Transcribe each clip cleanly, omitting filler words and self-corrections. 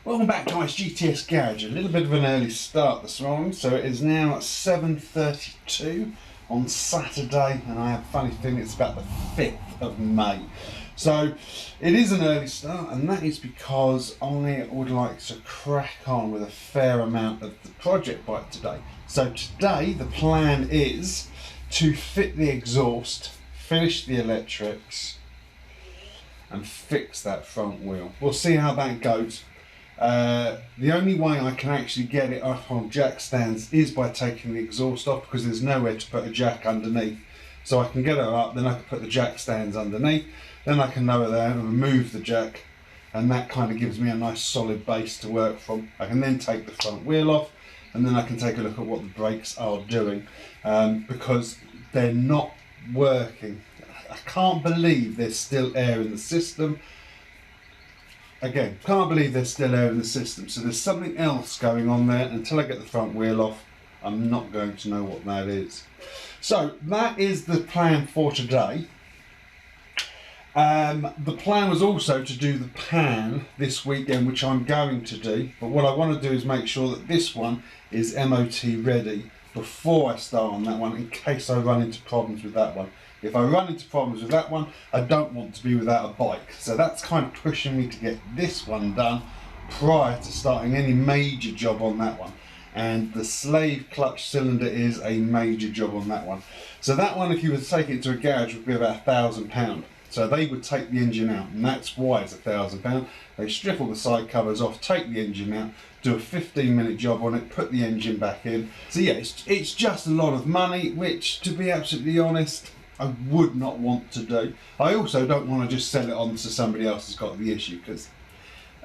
Welcome back guys, GTS Garage. A little bit of an early start this morning, so it is now 7:32 on Saturday, and I have a funny feeling it's about the 5th of May. So it is an early start, and that is because I would like to crack on with a fair amount of the project bike today. So today the plan is to fit the exhaust, finish the electrics, and fix that front wheel. We'll see how that goes. The only way I can actually get it up on jack stands is by taking the exhaust off, because there's nowhere to put a jack underneath. So I can get it up, then I can put the jack stands underneath, then I can lower there and remove the jack, and that kind of gives me a nice solid base to work from. I can then take the front wheel off, and then I can take a look at what the brakes are doing, because they're not working. I can't believe there's still air in the system. Again, can't believe there's still air in the system. So there's something else going on there. Until I get the front wheel off, I'm not going to know what that is. So that is the plan for today. The plan was also to do the pan this weekend, which I'm going to do. But what I want to do is make sure that this one is MOT ready before I start on that one, in case I run into problems with that one. If I run into problems with that one, I don't want to be without a bike. So that's kind of pushing me to get this one done prior to starting any major job on that one. And the slave clutch cylinder is a major job on that one. So that one, if you were to take it to a garage, would be about £1,000. So they would take the engine out, and that's why it's £1,000. They strip all the side covers off, take the engine out, do a 15-minute job on it, put the engine back in. So yeah, it's just a lot of money, which, to be absolutely honest, I would not want to do. I also don't want to just sell it on to somebody else who's got the issue, because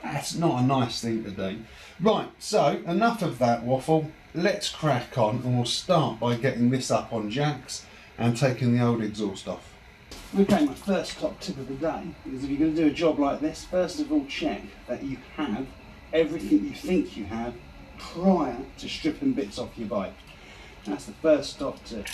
that's not a nice thing to do. Right, so enough of that waffle. Let's crack on, and we'll start by getting this up on jacks and taking the old exhaust off. Okay, my first top tip of the day is, if you're going to do a job like this, first of all check that you have everything you think you have prior to stripping bits off your bike. That's the first top tip.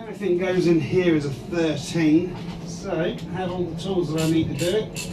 Everything goes in here as a 13, so I have all the tools that I need to do it.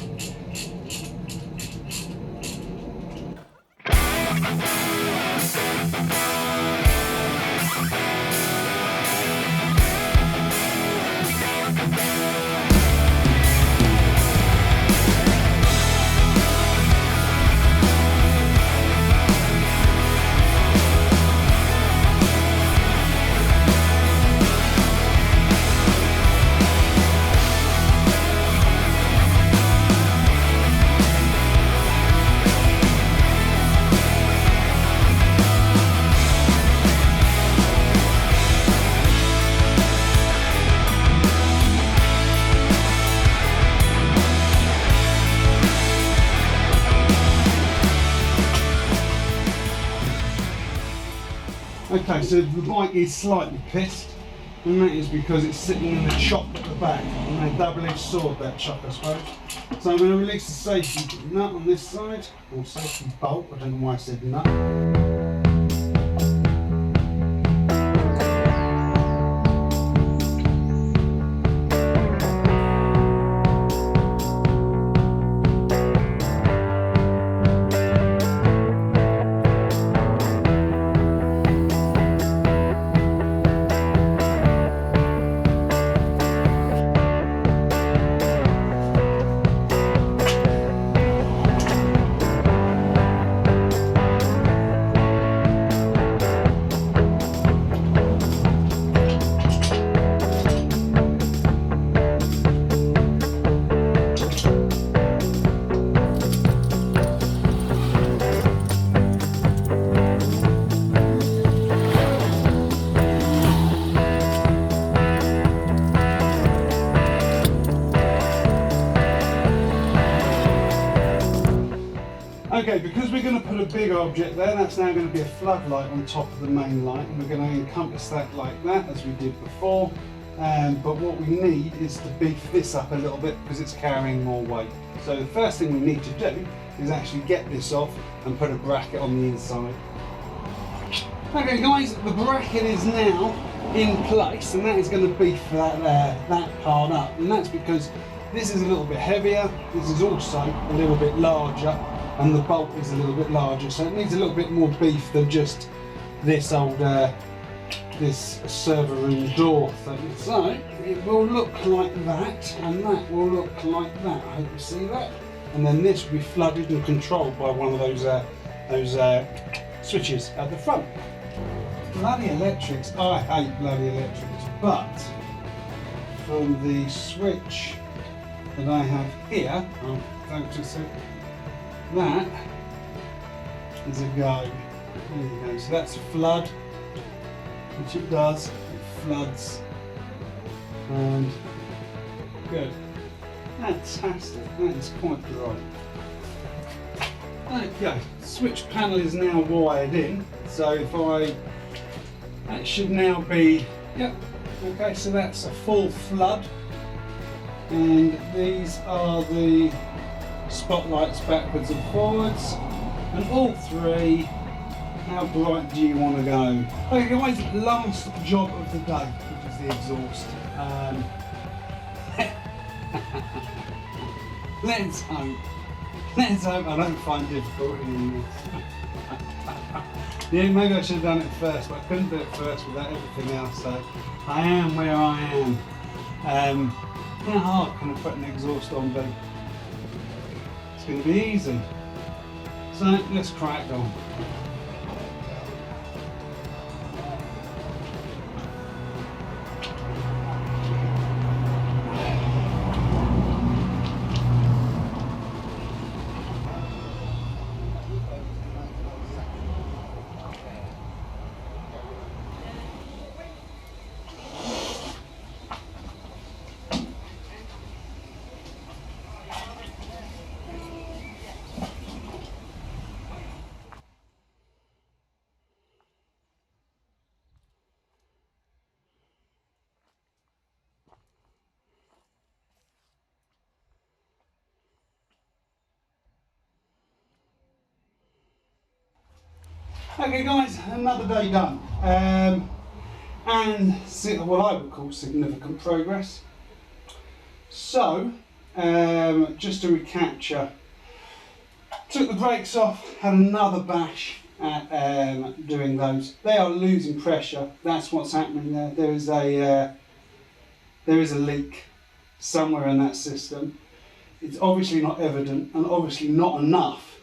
Okay, so the bike is slightly pissed, and that is because it's sitting in the chop at the back, and a double-edged sword, that chop, I suppose. So I'm going to release the safety nut on this side, or safety bolt, I don't know why I said nut. Okay, because we're going to put a big object there, that's now going to be a floodlight on top of the main light, and we're going to encompass that like that as we did before. But what we need is to beef this up a little bit because it's carrying more weight. So the first thing we need to do is actually get this off and put a bracket on the inside. Okay guys, the bracket is now in place, and that is going to beef that part up, and that's because this is a little bit heavier, this is also a little bit larger, and the bolt is a little bit larger, so it needs a little bit more beef than just this old this server room door thing. So it will look like that, and that will look like that. I hope you see that. And then this will be flooded and controlled by one of those switches at the front. Bloody electrics! I hate bloody electrics, but from the switch that I have here, I'll focus it. That is a go. There you go. So that's a flood, which it does. It floods, and good. Fantastic. That is quite dry. Okay, switch panel is now wired in. So if that should now be, yep. Okay, so that's a full flood, and these are the spotlights backwards and forwards, and all three. How bright do you want to go? Okay guys, last job of the day, which is the exhaust. Let's hope I don't find difficulty in this. Yeah, maybe I should have done it first, but I couldn't do it first without everything else, so I am where I am. How hard can I put an exhaust on be? It's going to be easy. So let's crack on. Okay guys, another day done, and what I would call significant progress. So, just to recapture, took the brakes off, had another bash at doing those. They are losing pressure, that's what's happening there. There is a leak somewhere in that system. It's obviously not evident, and obviously not enough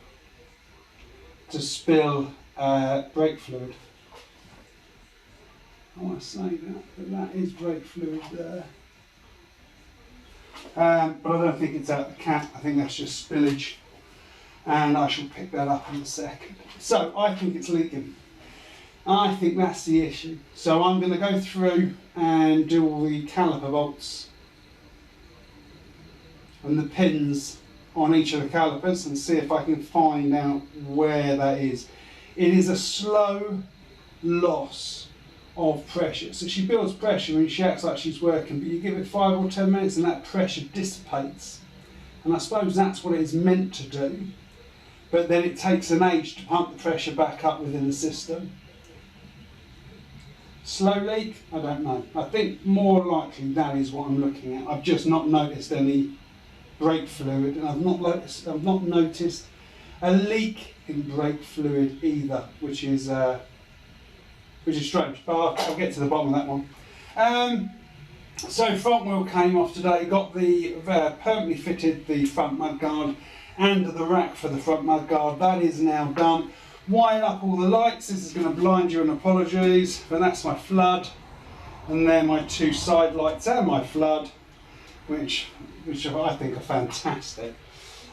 to spill brake fluid. I want to say that is brake fluid there. But I don't think it's out the cap, I think that's just spillage, and I shall pick that up in a second. So I think it's leaking. I think that's the issue. So I'm going to go through and do all the caliper bolts and the pins on each of the calipers and see if I can find out where that is. It is a slow loss of pressure. So she builds pressure and she acts like she's working, but you give it 5 or 10 minutes and that pressure dissipates. And I suppose that's what it is meant to do. But then it takes an age to pump the pressure back up within the system. Slow leak? I don't know. I think more likely that is what I'm looking at. I've just not noticed any brake fluid, and I've not noticed a leak in brake fluid either, which is strange, but I'll get to the bottom of that one. So front wheel came off today, got the permanently fitted the front mudguard and the rack for the front mudguard. That is now done. Wired up all the lights. This is going to blind you, and apologies, but that's my flood, and they're my 2 side lights and my flood, which I think are fantastic.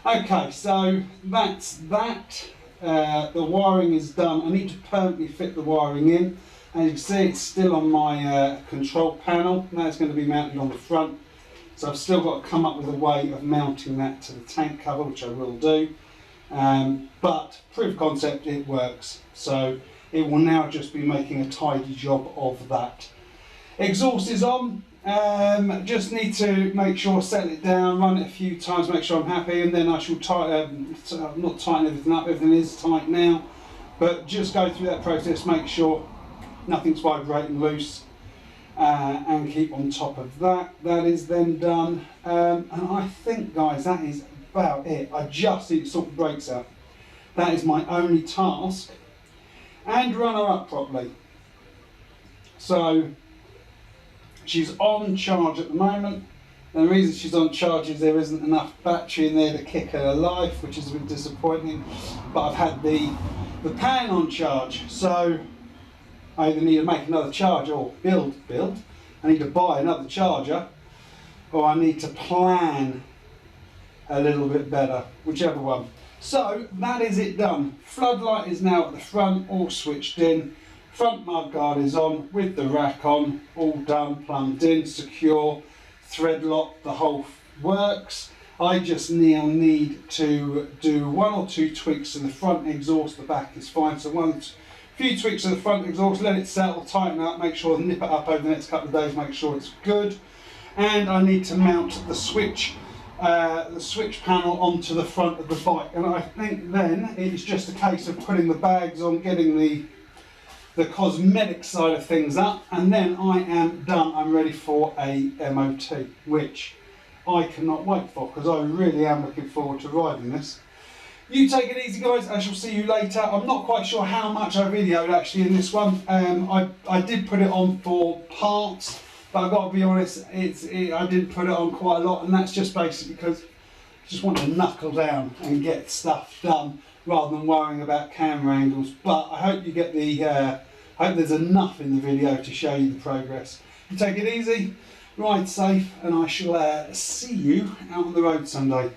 Okay, so that's that. The wiring is done. I need to permanently fit the wiring in. As you can see, it's still on my control panel. Now it's going to be mounted on the front. So I've still got to come up with a way of mounting that to the tank cover, which I will do. But proof of concept, it works. So it will now just be making a tidy job of that. Exhaust is on. Just need to make sure, settle it down, run it a few times, make sure I'm happy, and then I shall not tighten everything up. Everything is tight now, but just go through that process, make sure nothing's vibrating loose, and keep on top of that. That is then done, and I think, guys, that is about it. I just need to sort the brakes out. That is my only task, and run her up properly. So she's on charge at the moment, and the reason she's on charge is there isn't enough battery in there to kick her alive, which is a bit disappointing. But I've had the pan on charge, so I either need to make another charger or build. I need to buy another charger, or I need to plan a little bit better, whichever one. So that is it done. Floodlight is now at the front, all switched in. Front mudguard is on with the rack on, all done, plumbed in, secure, thread locked, the whole works. I just now need to do 1 or 2 tweaks to the front exhaust. The back is fine, so few tweaks to the front exhaust, let it settle, tighten up, make sure, nip it up over the next couple of days, make sure it's good. And I need to mount the switch panel onto the front of the bike, and I think then it's just a case of putting the bags on, getting the cosmetic side of things up, and then I am done. I'm ready for a MOT, which I cannot wait for, because I really am looking forward to riding this. You take it easy, guys. I shall see you later. I'm not quite sure how much I videoed actually in this one. I did put it on for parts, but I've got to be honest, I did put it on quite a lot, and that's just basically because I just want to knuckle down and get stuff done rather than worrying about camera angles. But I hope you get I hope there's enough in the video to show you the progress. You take it easy, ride safe, and I shall see you out on the road someday.